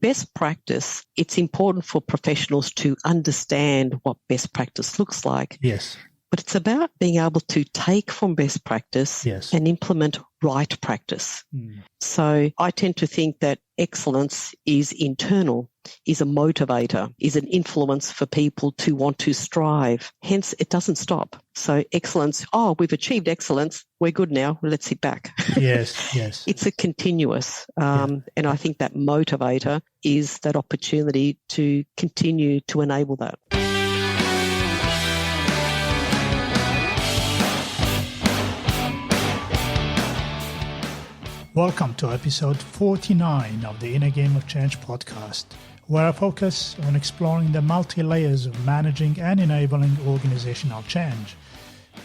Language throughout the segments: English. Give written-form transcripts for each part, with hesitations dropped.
best practice, it's important for professionals to understand what best practice looks like. Yes. But it's about being able to take from best practice and implement right practice. So I tend to think that excellence is internal, is a motivator, is an influence for people to want to strive. Hence, it doesn't stop. So excellence, we've achieved excellence. We're good now. Let's sit back. Yes. It's a continuous. And I think that motivator is that opportunity to continue to enable that. Welcome to episode 49 of the Inner Game of Change podcast, where I focus on exploring the multi-layers of managing and enabling organizational change.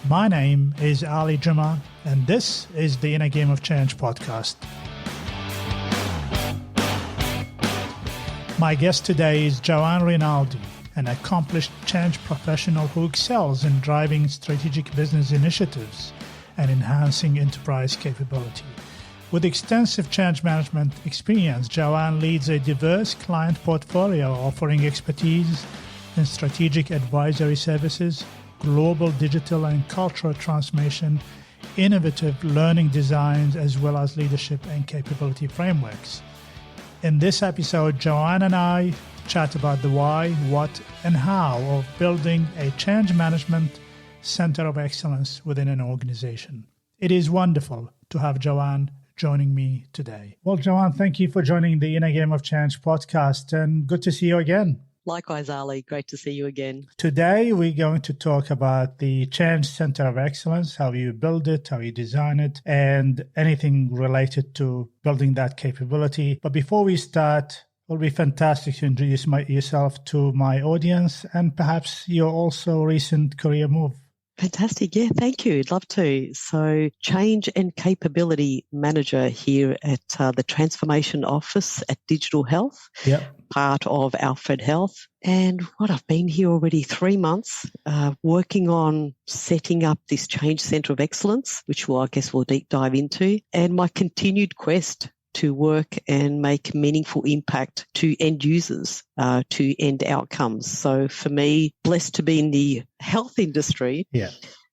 My name is Ali Juma, and this is the Inner Game of Change podcast. My guest today is Joanne Rinaldi, an accomplished change professional who excels in driving strategic business initiatives and enhancing enterprise capability. With extensive change management experience, Joanne leads a diverse client portfolio offering expertise in strategic advisory services, global digital and cultural transformation, innovative learning designs, as well as leadership and capability frameworks. In this episode, Joanne and I chat about the why, what, and how of building a change management center of excellence within an organization. It is wonderful to have Joanne joining me today. Well, Joanne, thank you for joining the Inner Game of Change podcast, and good to see you again. Likewise, Ali. Great to see you again. Today, we're going to talk about the Change Center of Excellence, how you build it, how you design it, and anything related to building that capability. But before we start, it will be fantastic to introduce yourself to my audience and perhaps your also recent career move. Fantastic. Yeah, thank you. I'd love to. So change and capability manager here at the transformation office at Digital Health, part of Alfred Health. And I've been here already 3 months, working on setting up this change center of excellence, which I guess we'll deep dive into, and my continued quest to work and make meaningful impact to end users, to end outcomes. So for me, blessed to be in the health industry,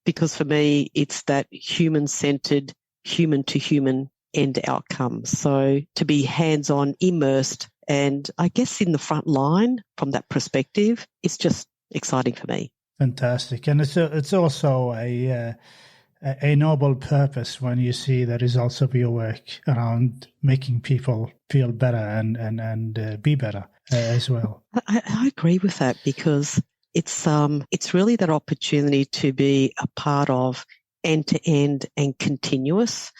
because for me, it's that human-centered, human-to-human end outcome. So to be hands-on, immersed, and I guess in the front line from that perspective, it's just exciting for me. Fantastic. And it's also a noble purpose when you see the results of your work around making people feel better and be better as well. I agree with that, because it's really that opportunity to be a part of end-to-end and continuous.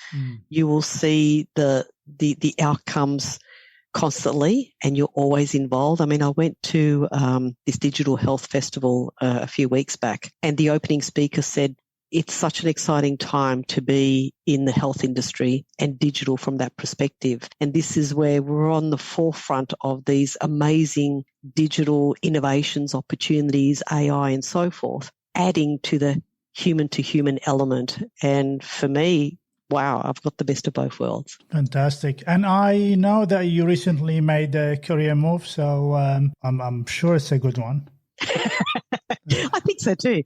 You will see the outcomes constantly, and you're always involved. I mean, I went to this Digital Health Festival a few weeks back, and the opening speaker said, it's such an exciting time to be in the health industry and digital from that perspective. And this is where we're on the forefront of these amazing digital innovations, opportunities, AI and so forth, adding to the human-to-human element. And for me, wow, I've got the best of both worlds. Fantastic. And I know that you recently made a career move, so I'm sure it's a good one. I think so too.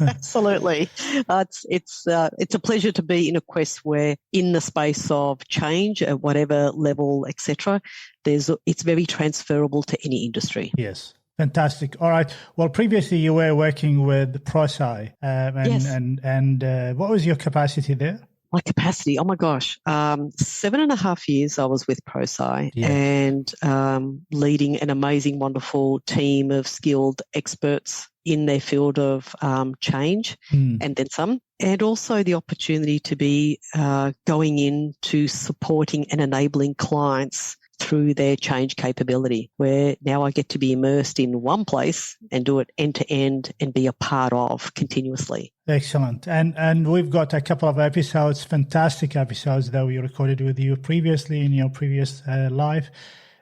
Absolutely. It's a pleasure to be in a quest where, in the space of change at whatever level, etc., it's very transferable to any industry. Yes. Fantastic. All right. Well, previously you were working with ProSci, Yes. and what was your capacity there? My capacity, oh my gosh, 7.5 years I was with ProSci, and leading an amazing, wonderful team of skilled experts in their field of change and then some, and also the opportunity to be going into supporting and enabling clients through their change capability, where now I get to be immersed in one place and do it end to end and be a part of continuously. Excellent. And we've got a couple of episodes, fantastic episodes that we recorded with you previously in your previous life.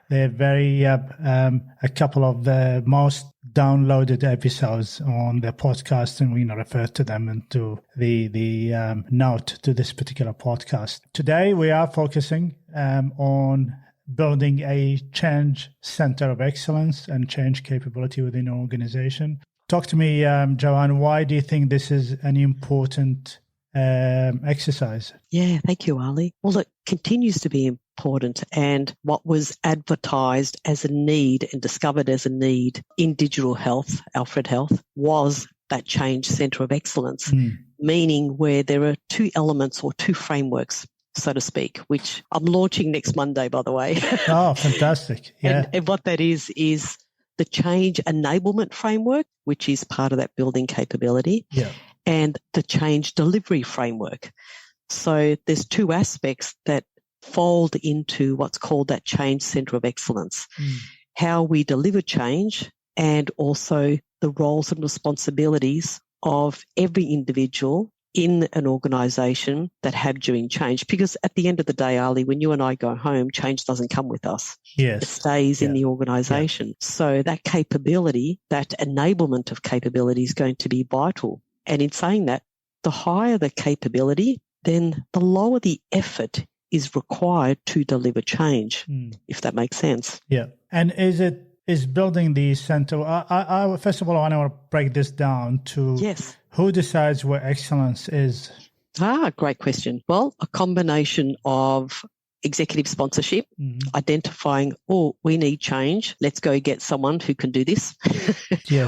They're very, a couple of the most downloaded episodes on the podcast, and we refer to them into the note to this particular podcast. Today, we are focusing on building a change center of excellence and change capability within an organization. Talk to me, Joanne, why do you think this is an important exercise? Yeah, thank you, Ali. Well, it continues to be important, and what was advertised as a need and discovered as a need in digital health, Alfred Health, was that change centre of excellence, meaning where there are two elements or two frameworks, so to speak, which I'm launching next Monday, by the way. Oh, fantastic. Yeah. And what that is the change enablement framework, which is part of that building capability, and the change delivery framework. So there's two aspects that fold into what's called that change centre of excellence. How we deliver change and also the roles and responsibilities of every individual in an organisation that have doing change. Because at the end of the day, Ali, when you and I go home, change doesn't come with us. Yes. It stays in the organisation. Yeah. So that capability, that enablement of capability is going to be vital. And in saying that, the higher the capability, then the lower the effort is required to deliver change, if that makes sense. Yeah. And is building the center, I first of all, I want to break this down to who decides where excellence is? Great question. Well, a combination of executive sponsorship, identifying, we need change. Let's go get someone who can do this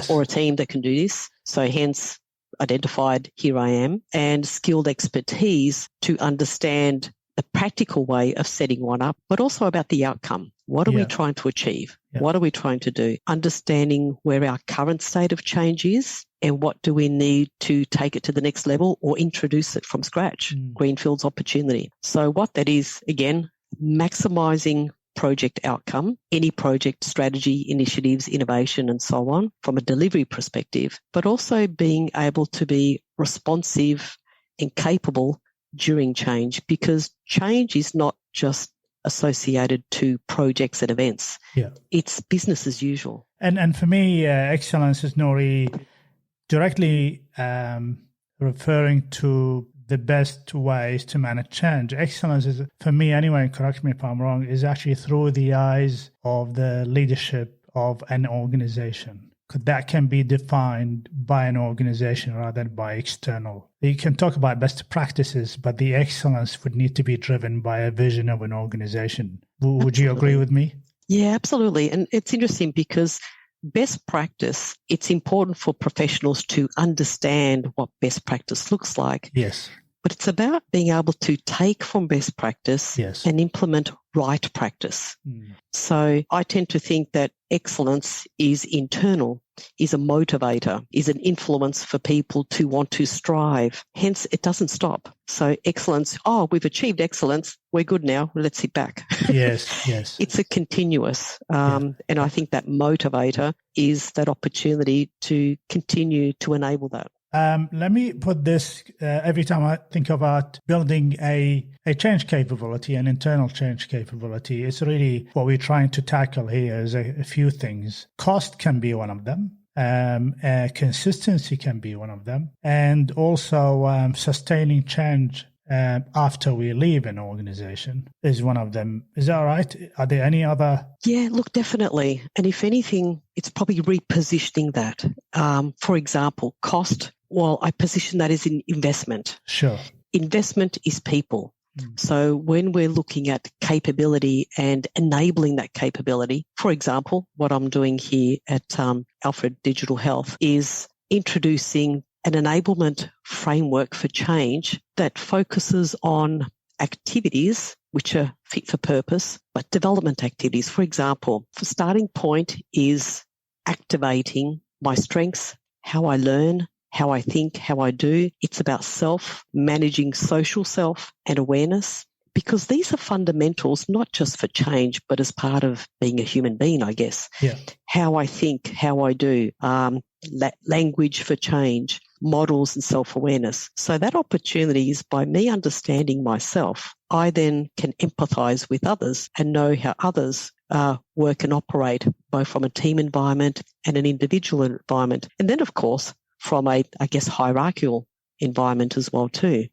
or a team that can do this. So hence identified, here I am, and skilled expertise to understand the practical way of setting one up, but also about the outcome. What are we trying to achieve? What are we trying to do? Understanding where our current state of change is and what do we need to take it to the next level or introduce it from scratch, greenfields opportunity. So what that is, again, maximising project outcome, any project strategy, initiatives, innovation and so on from a delivery perspective, but also being able to be responsive and capable during change, because change is not just associated to projects and events. It's business as usual. And for me, excellence is not really directly referring to the best ways to manage change. Excellence is, for me anyway, correct me if I'm wrong, is actually through the eyes of the leadership of an organization. That can be defined by an organization rather than by external. You can talk about best practices, but the excellence would need to be driven by a vision of an organization. Would you agree with me? Yeah, absolutely. And it's interesting because best practice, it's important for professionals to understand what best practice looks like. Yes. But it's about being able to take from best practice and implement right practice. So I tend to think that excellence is internal, is a motivator, is an influence for people to want to strive. Hence, it doesn't stop. So excellence, we've achieved excellence. We're good now. Let's sit back. Yes. It's a continuous. And I think that motivator is that opportunity to continue to enable that. Let me put this, every time I think about building a change capability, an internal change capability, it's really what we're trying to tackle here is a few things. Cost can be one of them. Consistency can be one of them. And also sustaining change after we leave an organization is one of them. Is that right? Are there any other? Yeah, look, definitely. And if anything, it's probably repositioning that. For example, cost. Well, I position that as an investment. Sure. Investment is people. So when we're looking at capability and enabling that capability, for example, what I'm doing here at Alfred Digital Health is introducing an enablement framework for change that focuses on activities which are fit for purpose, but development activities. For example, the starting point is activating my strengths, how I learn, how I think, how I do. It's about self, managing social self and awareness, because these are fundamentals, not just for change, but as part of being a human being, I guess. How I think, how I do, language for change, models and self-awareness. So that opportunity is by me understanding myself, I then can empathize with others and know how others work and operate, both from a team environment and an individual environment. And then, of course, from a, hierarchical environment as well too.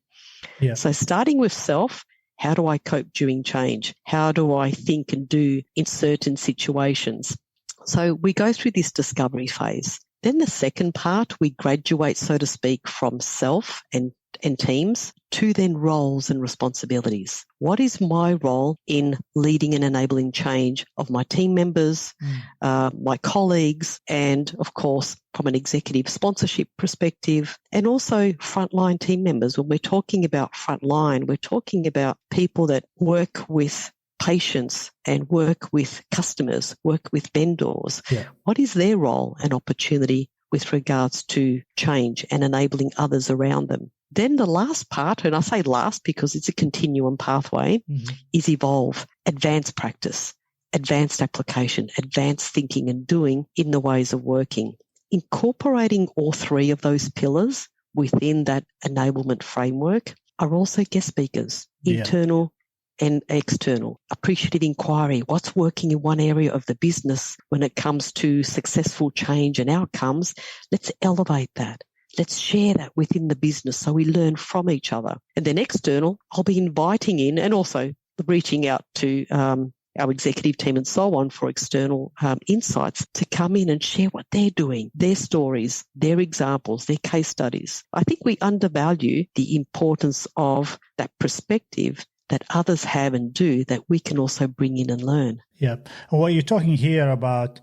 So starting with self, How do I cope during change? How do I think and do in certain situations? So we go through this discovery phase. Then the second part, we graduate, so to speak, from self and teams to then roles and responsibilities. What is my role in leading and enabling change of my team members, my colleagues, and of course, from an executive sponsorship perspective, and also frontline team members. When we're talking about frontline, we're talking about people that work with patients and work with customers, work with vendors. Yeah. What is their role and opportunity with regards to change and enabling others around them? Then the last part, and I say last because it's a continuum pathway, is evolve, advanced practice, advanced application, advanced thinking and doing in the ways of working. Incorporating all three of those pillars within that enablement framework are also guest speakers, internal and external. Appreciative inquiry, what's working in one area of the business when it comes to successful change and outcomes. Let's elevate that. Let's share that within the business so we learn from each other. And then external, I'll be inviting in and also reaching out to our executive team and so on for external insights to come in and share what they're doing, their stories, their examples, their case studies. I think we undervalue the importance of that perspective that others have and do that we can also bring in and learn. Yeah. And what you're talking here about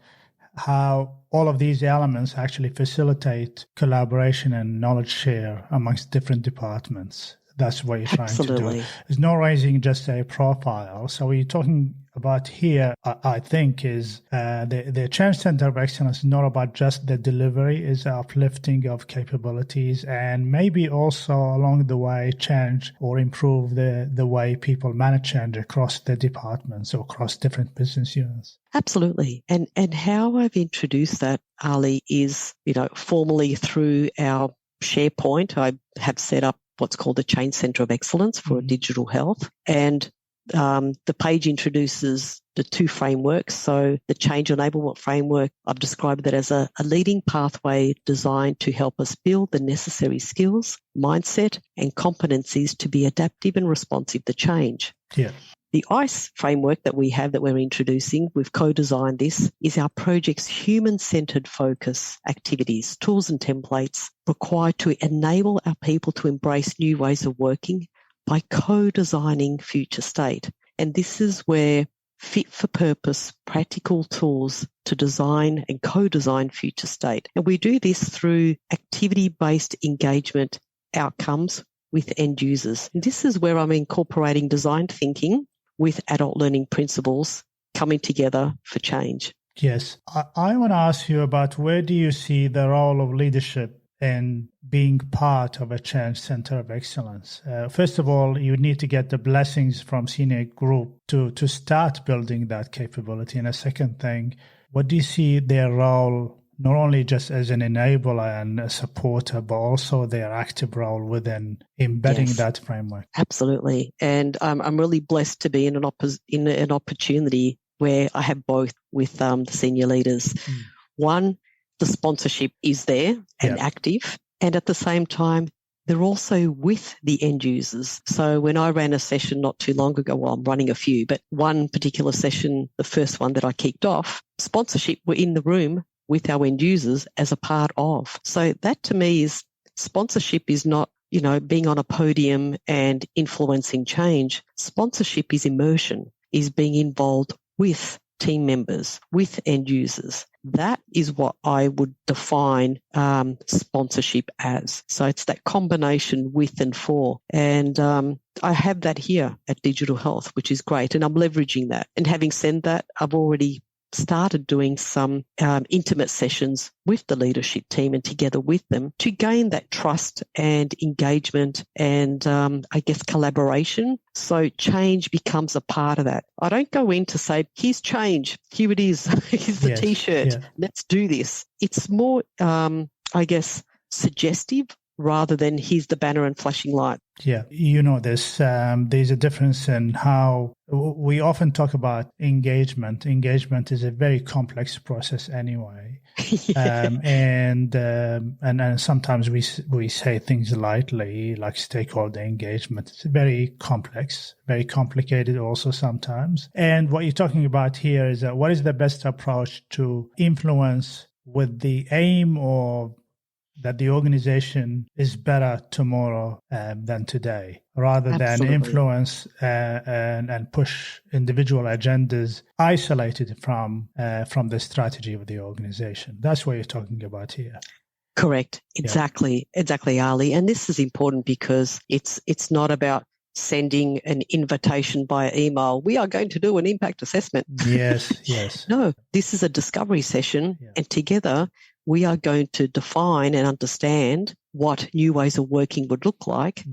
how all of these elements actually facilitate collaboration and knowledge share amongst different departments. That's what you're trying to do. It's not raising just a profile. So what you're talking about here, I think, is the Change Center of Excellence is not about just the delivery, it's uplifting of capabilities and maybe also along the way change or improve the way people manage change across the departments or across different business units. Absolutely. And how I've introduced that, Ali, is, formally through our SharePoint. I have set up what's called the Change Center of Excellence for digital health. And the page introduces the two frameworks. So the Change Enablement Framework, I've described that as a leading pathway designed to help us build the necessary skills, mindset, and competencies to be adaptive and responsive to change. Yeah. The ICE framework that we have that we're introducing, we've co-designed this, is our project's human-centered focus activities, tools and templates required to enable our people to embrace new ways of working by co-designing future state. And this is where fit-for-purpose practical tools to design and co-design future state. And we do this through activity-based engagement outcomes with end users. And this is where I'm incorporating design thinking with adult learning principles coming together for change. Yes. I want to ask you about where do you see the role of leadership in being part of a Change Center of Excellence? First of all, you need to get the blessings from senior group to start building that capability. And a second thing, what do you see their role, not only just as an enabler and a supporter, but also their active role within embedding that framework? Absolutely. And I'm really blessed to be in an opportunity where I have both with the senior leaders. One, the sponsorship is there and active. And at the same time, they're also with the end users. So when I ran a session not too long ago, well, I'm running a few, but one particular session, the first one that I kicked off, sponsorship were in the room with our end users as a part of. So that to me is sponsorship is not, being on a podium and influencing change. Sponsorship is immersion, is being involved with team members, with end users. That is what I would define sponsorship as. So it's that combination with and for. And I have that here at Digital Health, which is great. And I'm leveraging that. And having said that, I've already started doing some intimate sessions with the leadership team and together with them to gain that trust and engagement and I guess collaboration. So change becomes a part of that. I don't go in to say, here's change, here it is, here's the T-shirt, let's do this. It's more, I guess, suggestive rather than here's the banner and flashing light. Yeah, there's a difference in how we often talk about engagement. Engagement is a very complex process anyway. And sometimes we say things lightly, like stakeholder engagement. It's very complex, very complicated also sometimes. And what you're talking about here is what is the best approach to influence with the aim or that the organization is better tomorrow than today, rather Absolutely. than influence and push individual agendas isolated from the strategy of the organization. That's what you're talking about here. Correct. Exactly, Ali. And this is important because it's not about sending an invitation by email. We are going to do an impact assessment. Yes. No, this is a discovery session, and together we are going to define and understand what new ways of working would look like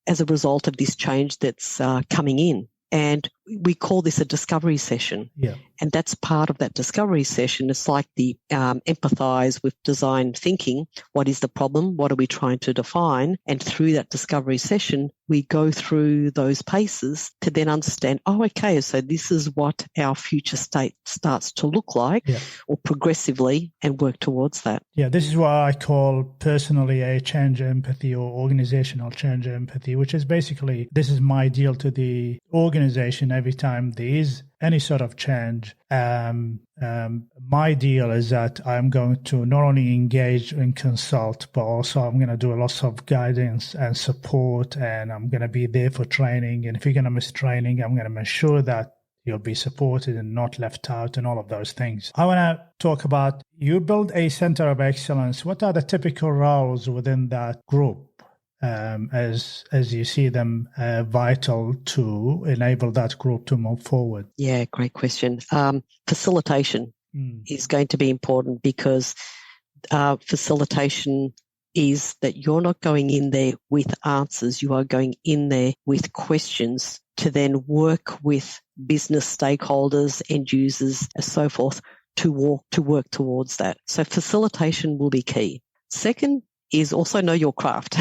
as a result of this change that's coming in. And we call this a discovery session. Yeah. And that's part of that discovery session. It's like the empathize with design thinking. What is the problem? What are we trying to define? And through that discovery session, we go through those paces to then understand, so this is what our future state starts to look like, or progressively, and work towards that. Yeah, this is what I call personally a change empathy or organizational change empathy, which is basically, this is my deal to the organization every time there is any sort of change. My deal is that I'm going to not only engage and consult, but also I'm going to do lots of guidance and support, and I'm going to be there for training. And if you're going to miss training, I'm going to make sure that you'll be supported and not left out and all of those things. I want to talk about, you build a center of excellence. What are the typical roles within that group? As you see them vital to enable that group to move forward? Yeah, great question. Facilitation is going to be important because facilitation is that you're not going in there with answers. You are going in there with questions to then work with business stakeholders, end users, and so forth to work towards that. So facilitation will be key. Second is also know your craft.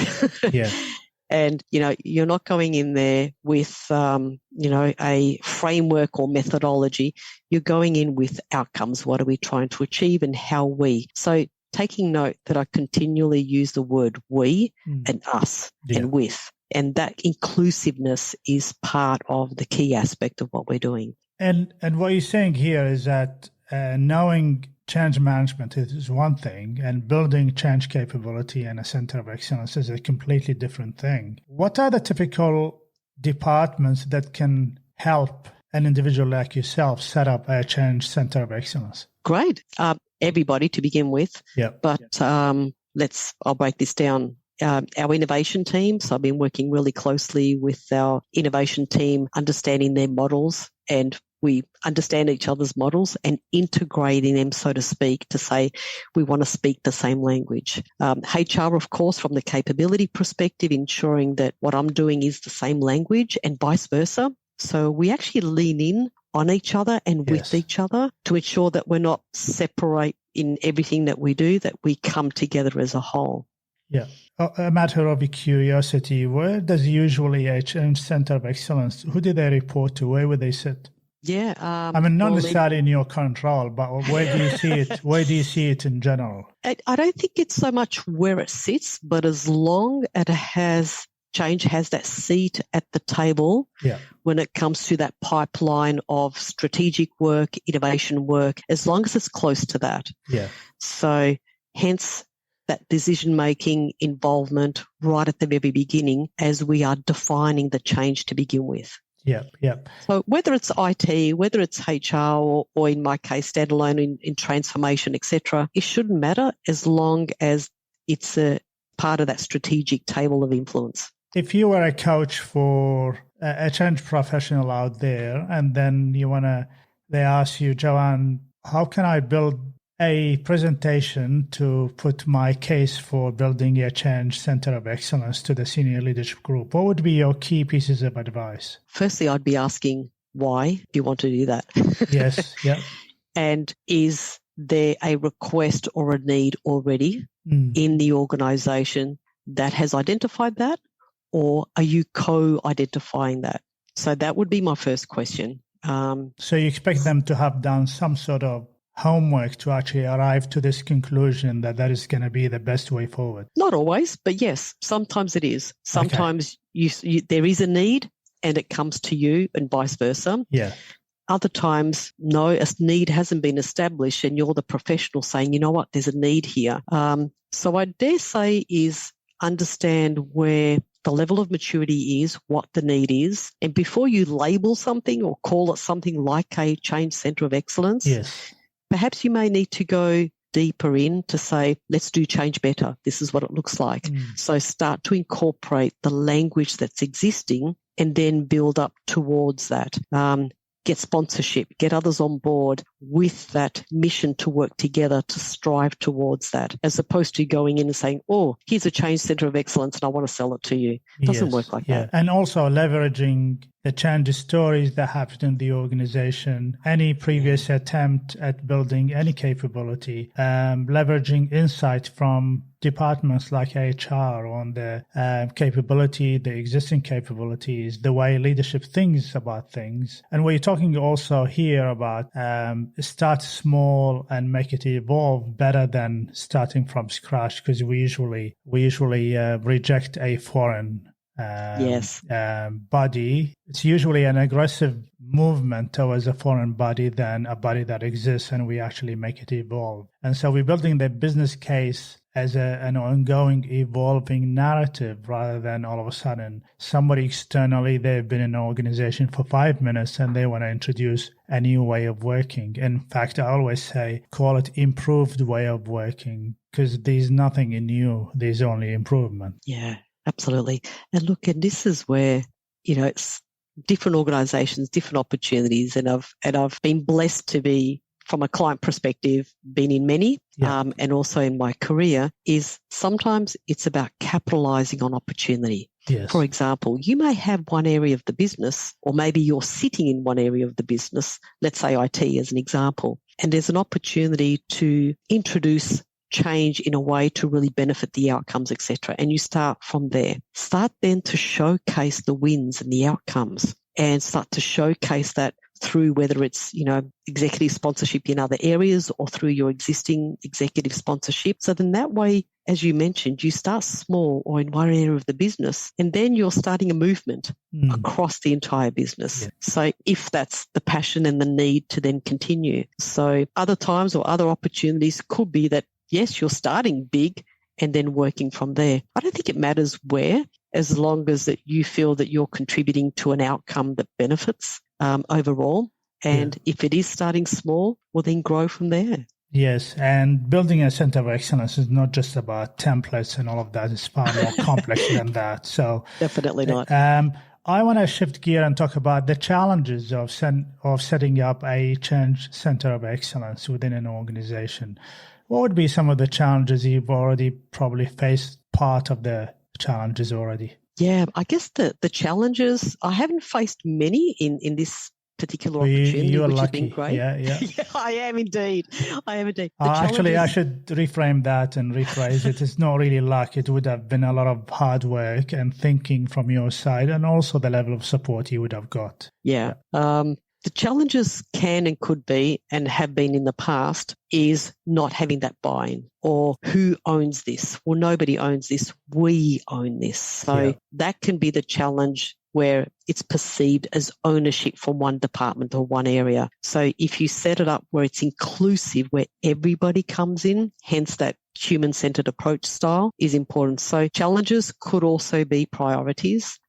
And, you're not going in there with, a framework or methodology. You're going in with outcomes. What are we trying to achieve and how we? So taking note that I continually use the word we and us and with. And that inclusiveness is part of the key aspect of what we're doing. And what you're saying here is that knowing change management is one thing, and building change capability and a center of excellence is a completely different thing. What are the typical departments that can help an individual like yourself set up a change center of excellence? Great. Everybody to begin with. But I'll break this down. Our innovation team. So I've been working really closely with our innovation team, understanding their models, and we understand each other's models and integrating them, so to speak, to say we want to speak the same language. HR, of course, from the capability perspective, ensuring that what I'm doing is the same language and vice versa. So we actually lean in on each other and with each other to ensure that we're not separate in everything that we do, that we come together as a whole. Yeah. A matter of curiosity, where does usually a change center of excellence, who do they report to? Where would they sit? Yeah. Not necessarily in your current role, but where do you see it? Where do you see it in general? I don't think it's so much where it sits, but as long as change has that seat at the table when it comes to that pipeline of strategic work, innovation work, as long as it's close to that. Yeah. So hence that decision-making involvement right at the very beginning as we are defining the change to begin with. Yeah. So whether it's IT, whether it's HR, or in my case, standalone in transformation, etc., it shouldn't matter as long as it's a part of that strategic table of influence. If you were a coach for a change professional out there, and then they ask you, Joanne, how can I build a presentation to put my case for building a change center of excellence to the senior leadership group, what would be your key pieces of advice? Firstly, I'd be asking, why do you want to do that? Yes, yeah. And is there a request or a need already in the organization that has identified that, or are you co-identifying that? So that would be my first question. So you expect them to have done some sort of homework to actually arrive to this conclusion that is going to be the best way forward? Not always, but yes, sometimes it is. Sometimes there is a need and it comes to you and vice versa. Yeah. Other times, no, a need hasn't been established and you're the professional saying, you know what, there's a need here. So I dare say is understand where the level of maturity is, what the need is. And before you label something or call it something like a change centre of excellence, yes, perhaps you may need to go deeper in to say, let's do change better. This is what it looks like. So start to incorporate the language that's existing and then build up towards that. Get sponsorship, get others on board with that mission to work together to strive towards that, as opposed to going in and saying, oh, here's a change centre of excellence and I want to sell it to you. It doesn't work like that. And also leveraging the change stories that happened in the organization, any previous attempt at building any capability, leveraging insight from departments like HR on the capability, the existing capabilities, the way leadership thinks about things. And we're talking also here about start small and make it evolve better than starting from scratch, because we usually reject a foreign body. It's usually an aggressive movement towards a foreign body than a body that exists, and we actually make it evolve. And so we're building the business case as an ongoing, evolving narrative, rather than all of a sudden somebody externally, they've been in an organization for 5 minutes and they want to introduce a new way of working. In fact, I always say, call it improved way of working, because there's nothing new, there's only improvement. Yeah. Absolutely. And look, and this is where, it's different organizations, different opportunities. And I've been blessed to be, from a client perspective, been in many, and also in my career, is sometimes it's about capitalizing on opportunity. Yes. For example, you may have one area of the business, or maybe you're sitting in one area of the business, let's say IT as an example, and there's an opportunity to introduce change in a way to really benefit the outcomes, etc. And you start from there. Start then to showcase the wins and the outcomes, and start to showcase that through whether it's, executive sponsorship in other areas or through your existing executive sponsorship. So then that way, as you mentioned, you start small or in one area of the business, and then you're starting a movement across the entire business. Yeah. So if that's the passion and the need to then continue. So other times or other opportunities could be that, yes, you're starting big and then working from there. I don't think it matters where, as long as that you feel that you're contributing to an outcome that benefits overall. And if it is starting small, well, then grow from there. Yes, and building a center of excellence is not just about templates and all of that. It's far more complex than that. So definitely not. I want to shift gear and talk about the challenges of setting up a change center of excellence within an organization. What would be some of the challenges you've already probably faced, part of the challenges already? Yeah, I guess the challenges, I haven't faced many in this particular opportunity, which has been great. Yeah. Yeah, I am indeed. Actually, I should reframe that and rephrase it. It's not really luck. It would have been a lot of hard work and thinking from your side, and also the level of support you would have got. Yeah. The challenges can and could be, and have been in the past, is not having that buy-in, or who owns this? Well, nobody owns this. We own this. So that can be the challenge, where it's perceived as ownership from one department or one area. So if you set it up where it's inclusive, where everybody comes in, hence that human-centered approach style is important. So challenges could also be priorities.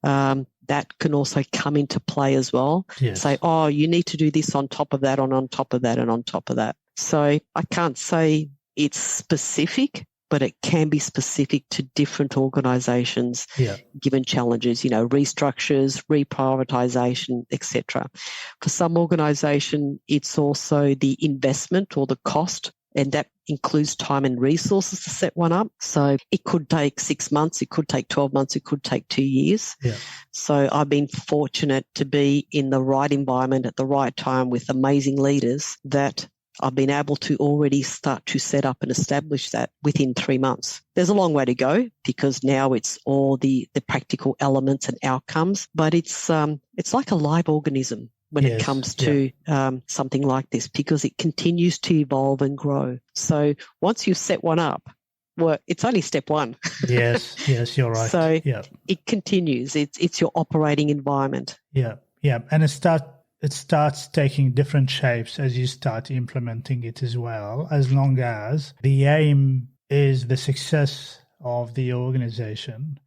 That can also come into play as well. Yes. Say, oh, you need to do this on top of that, on top of that, and on top of that. So I can't say it's specific, but it can be specific to different organizations, given challenges, restructures, reprioritization, etc. For some organization, it's also the investment or the cost, and that includes time and resources to set one up. So it could take 6 months, it could take 12 months, it could take 2 years. Yeah. So I've been fortunate to be in the right environment at the right time with amazing leaders, that I've been able to already start to set up and establish that within 3 months. There's a long way to go, because now it's all the practical elements and outcomes, but it's like a live organism. when it comes to something like this, because it continues to evolve and grow. So once you've set one up, well, it's only step one. Yes, you're right. So it continues. It's your operating environment. Yeah. And it starts taking different shapes as you start implementing it as well, as long as the aim is the success of the organization.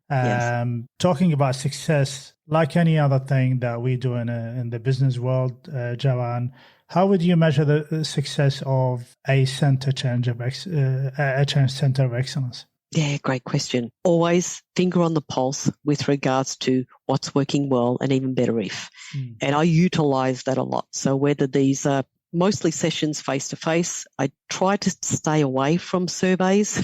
Talking about success, like any other thing that we do in the business world, Joanne, how would you measure the success of a change center of excellence? Yeah, great question. Always finger on the pulse with regards to what's working well and even better if. And I utilize that a lot. So whether these are mostly sessions face-to-face, I try to stay away from surveys.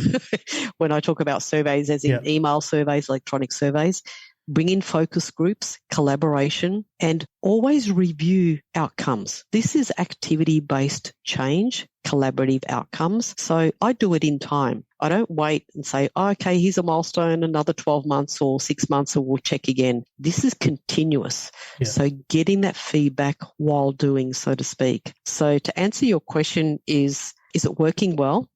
When I talk about surveys, as in email surveys, electronic surveys, bring in focus groups, collaboration, and always review outcomes. This is activity-based change, collaborative outcomes. So I do it in time. I don't wait and say, okay, here's a milestone, another 12 months or 6 months, or we'll check again. This is continuous. So getting that feedback while doing, so to speak. So to answer your question is it working well?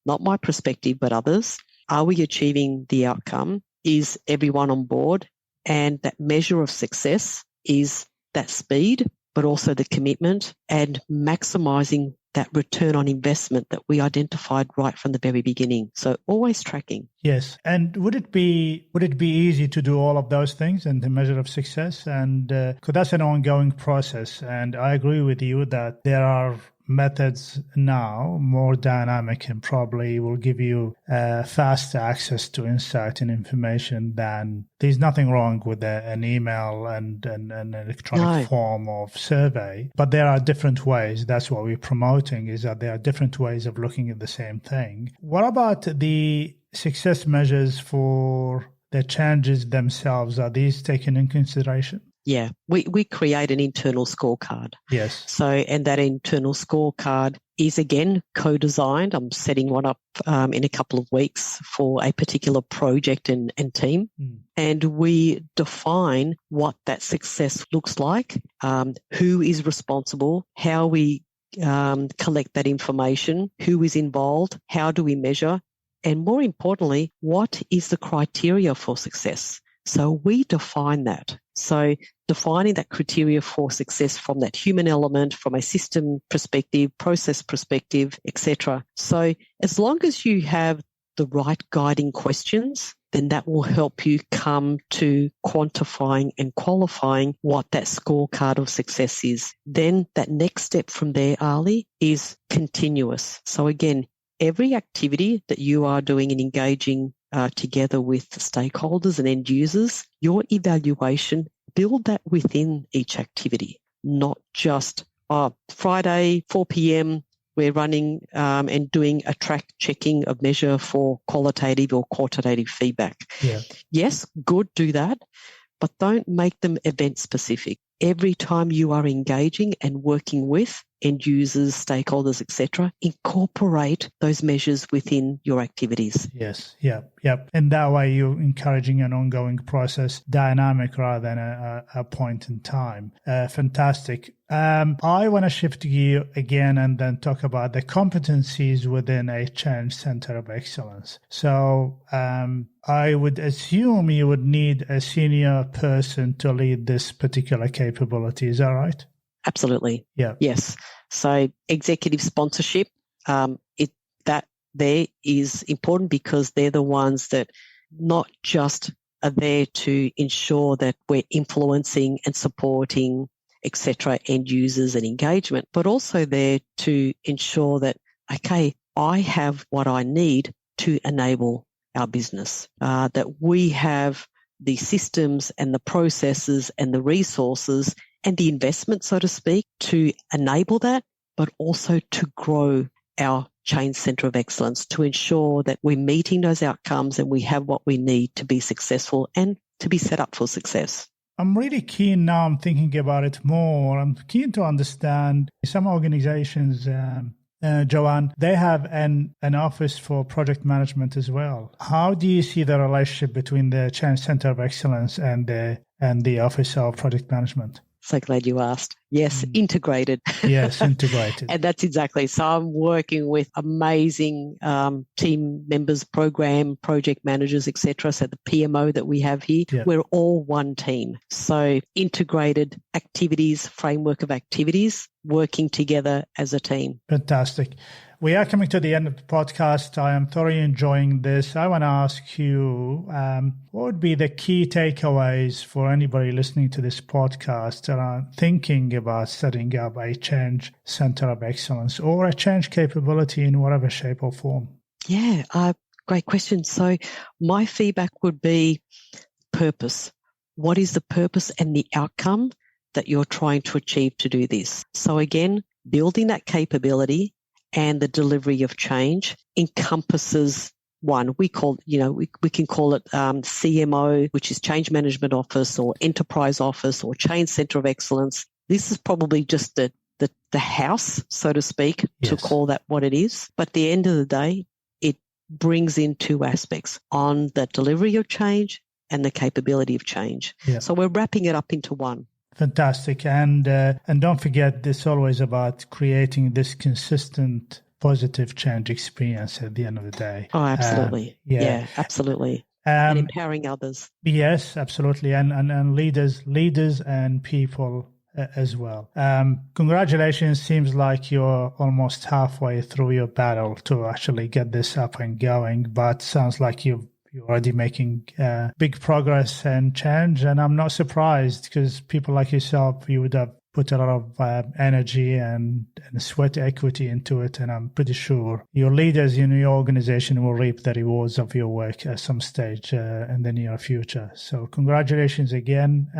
Not my perspective, but others. Are we achieving the outcome? Is everyone on board? And that measure of success is that speed, but also the commitment and maximizing that return on investment that we identified right from the very beginning. So always tracking. Yes. And would it be easy to do all of those things and the measure of success? And because that's an ongoing process. And I agree with you that there are methods now more dynamic and probably will give you faster access to insight and information than there's nothing wrong with an email and an electronic form of survey. But there are different ways. That's what we're promoting, is that there are different ways of looking at the same thing. What about the success measures for the changes themselves? Are these taken in consideration? Yeah, we create an internal scorecard. Yes. So, and that internal scorecard is again co-designed. I'm setting one up in a couple of weeks for a particular project and team. And we define what that success looks like, who is responsible, how we collect that information, who is involved, how do we measure, and more importantly, what is the criteria for success? So we define that. So defining that criteria for success from that human element, from a system perspective, process perspective, etc. So as long as you have the right guiding questions, then that will help you come to quantifying and qualifying what that scorecard of success is. Then that next step from there, Ali, is continuous. So again, every activity that you are doing and engaging together with stakeholders and end users, your evaluation, build that within each activity, not just Friday, 4 p.m., we're running and doing a track checking of measure for qualitative or quantitative feedback. Yes, good, do that, but don't make them event specific. Every time you are engaging and working with end users, stakeholders, etc., incorporate those measures within your activities. Yes, and that way you're encouraging an ongoing process, dynamic rather than a point in time. Fantastic. I want to shift gear again and then talk about the competencies within a change center of excellence. So I would assume you would need a senior person to lead this particular capability. Is that right? Absolutely. Yeah. Yes. So executive sponsorship, that there is important because they're the ones that not just are there to ensure that we're influencing and supporting, etc., end users and engagement, but also there to ensure that, okay, I have what I need to enable our business, that we have the systems and the processes and the resources and the investment, so to speak, to enable that, but also to grow our change center of excellence to ensure that we're meeting those outcomes and we have what we need to be successful and to be set up for success. I'm really keen now, I'm thinking about it more. I'm keen to understand some organizations, Joanne, they have an office for project management as well. How do you see the relationship between the Change Center of Excellence and the Office of Project Management? So glad you asked. Yes, integrated. Yes, integrated. And that's exactly. So I'm working with amazing team members, project managers, etc. So the PMO that we have here, we're all one team. So integrated activities, framework of activities, working together as a team. Fantastic. We are coming to the end of the podcast. I am thoroughly enjoying this. I want to ask you, what would be the key takeaways for anybody listening to this podcast around thinking about setting up a change center of excellence or a change capability in whatever shape or form? Yeah, great question. So my feedback would be purpose. What is the purpose and the outcome that you're trying to achieve to do this? So again, building that capability and the delivery of change encompasses one. We call, we can call it CMO, which is Change Management Office, or Enterprise Office, or Change Center of Excellence. This is probably just the house, so to speak, to call that what it is. But at the end of the day, it brings in two aspects on the delivery of change and the capability of change. Yeah. So we're wrapping it up into one. Fantastic. And don't forget, it's always about creating this consistent positive change experience at the end of the day. Oh, absolutely. Yeah, absolutely. And empowering others. Yes, absolutely. And leaders and people as well. Congratulations. Seems like you're almost halfway through your battle to actually get this up and going, but sounds like you're already making big progress and change. And I'm not surprised, because people like yourself, you would have put a lot of energy and sweat equity into it. And I'm pretty sure your leaders in your organization will reap the rewards of your work at some stage in the near future. So congratulations again.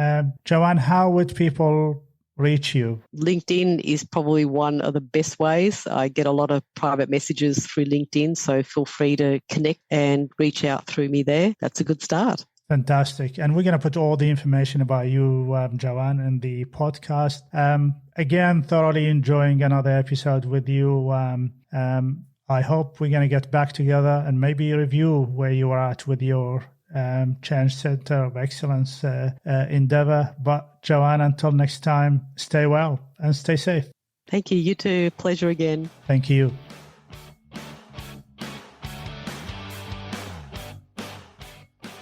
Joanne, how would people reach you? LinkedIn is probably one of the best ways. I get a lot of private messages through LinkedIn, so feel free to connect and reach out through me there. That's a good start. Fantastic. And we're going to put all the information about you, Joanne, in the podcast. Again, thoroughly enjoying another episode with you. I hope we're going to get back together and maybe review where you are at with your Change Center of Excellence endeavor. But Joanne, until next time, stay well and stay safe. Thank you. You too. Pleasure again. Thank you.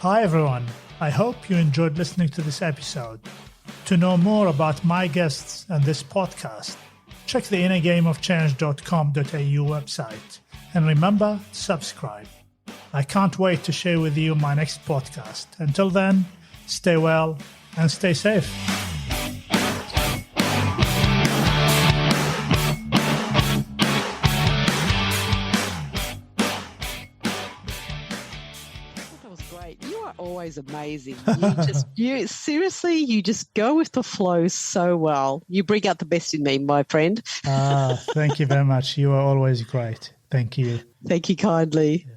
Hi everyone. I hope you enjoyed listening to this episode. To know more about my guests and this podcast, check the innergameofchange.com.au website. And remember to subscribe. I can't wait to share with you my next podcast. Until then, stay well and stay safe. That was great. You are always amazing. You just go with the flow so well. You bring out the best in me, my friend. Thank you very much. You are always great. Thank you. Thank you kindly. Yeah.